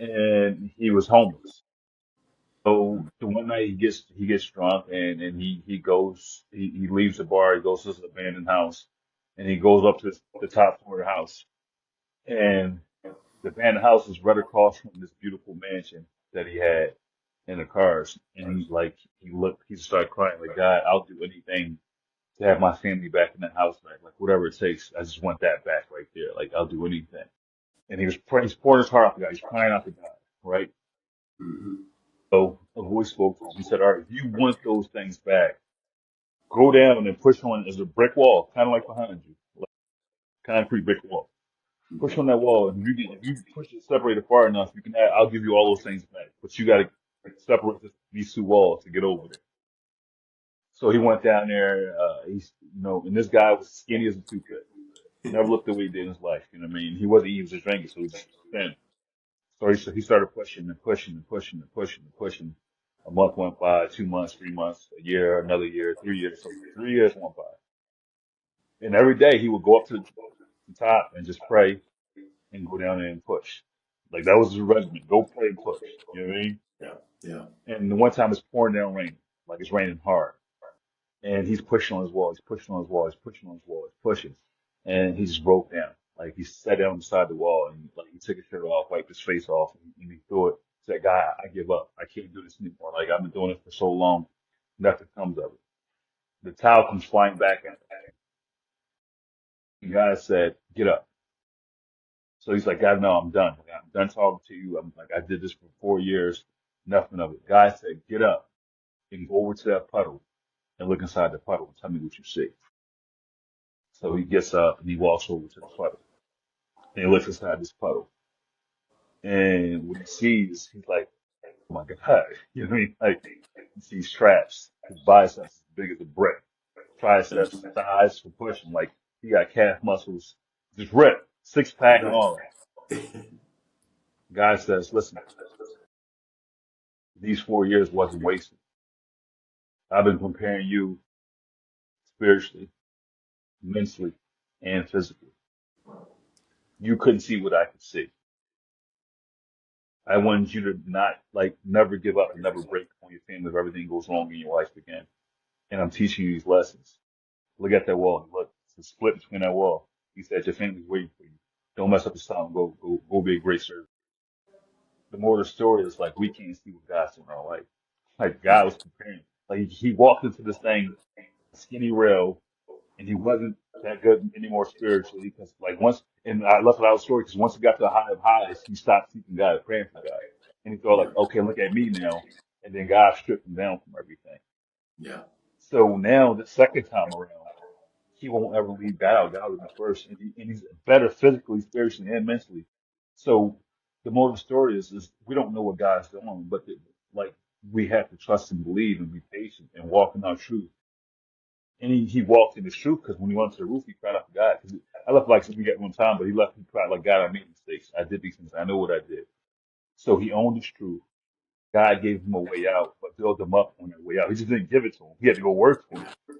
and he was homeless. So the one night he gets drunk and he leaves the bar, he goes to this abandoned house, and he goes up to the top floor of the house. And the abandoned house is right across from this beautiful mansion that he had in the cars. And he's like, he started crying, like, God, I'll do anything to have my family back in the house back, like whatever it takes. I just want that back right there. Like, I'll do anything. And he's pouring his heart out to God. He's crying out to God, right? Hmm. So a voice spoke to him. He said, all right, if you want those things back, go down and push on, there's a brick wall, kind of like behind you, like concrete brick wall. Push on that wall, and if you push it separated far enough, I'll give you all those things back. But you got to separate these two walls to get over there. So he went down there. And this guy was skinny as a toothpick. Never looked the way he did in his life. You know what I mean? He was just drinking, so he was just thin. So he started pushing and pushing and pushing and pushing and pushing. A month went by, 2 months, 3 months, a year, another year, 3 years. So 3 years went by. And every day he would go up to the top and just pray and go down there and push. Like that was his regimen. Go pray and push. You know what I mean? Yeah, yeah. And the one time it's pouring down rain, like it's raining hard. And he's pushing on his wall, he's pushing on his wall, he's pushing on his wall, he's pushing. And he just broke down. Like he sat down beside the wall and like he took his shirt off, wiped his face off, and he threw it. Said, God, I give up. I can't do this anymore. Like I've been doing it for so long, nothing comes of it. The towel comes flying back at him. And God said, get up. So he's like, God, no, I'm done. Like, I'm done talking to you. I'm like, I did this for 4 years, nothing of it. God said, get up and go over to that puddle and look inside the puddle and tell me what you see. So he gets up and he walks over to the puddle and he looks inside this puddle. And what he sees, he's like, oh my God. You know what I mean? Like, he sees traps. His biceps as big as a brick. Triceps, thighs for pushing. Like, he got calf muscles just ripped, six pack and Nice. all that. Guy says, listen, these 4 years wasn't wasted. I've been preparing you spiritually, mentally, and physically. You couldn't see what I could see. I wanted you to not like never give up and never break on your family if everything goes wrong in your life again. And I'm teaching you these lessons. Look at that wall. Look, it's a split between that wall. He said your family's waiting for you. Don't mess up the time. Go be a great servant. The moral of the story is like we can't see what God's doing in our life. Like God was preparing. Like he walked into this thing skinny rail and he wasn't that good anymore spiritually because like once and I left it out of the story because once he got to the high of highs, he stopped seeking God, praying for God, and he thought Yeah, like, okay, look at me now, and then God stripped him down from everything. yeah. So now the second time around, he won't ever leave God. God will be first, and he's better physically, spiritually, and mentally. So the moral of the story is we don't know what God's doing, but like we have to trust and believe and be patient and walk in our truth. And he walked in his truth because when he went to the roof, he cried out to God. Cause I left like we got one time, but he left, he cried like, God, I made mistakes. I did these things. I know what I did. So he owned his truth. God gave him a way out, but built him up on that way out. He just didn't give it to him. He had to go work for it.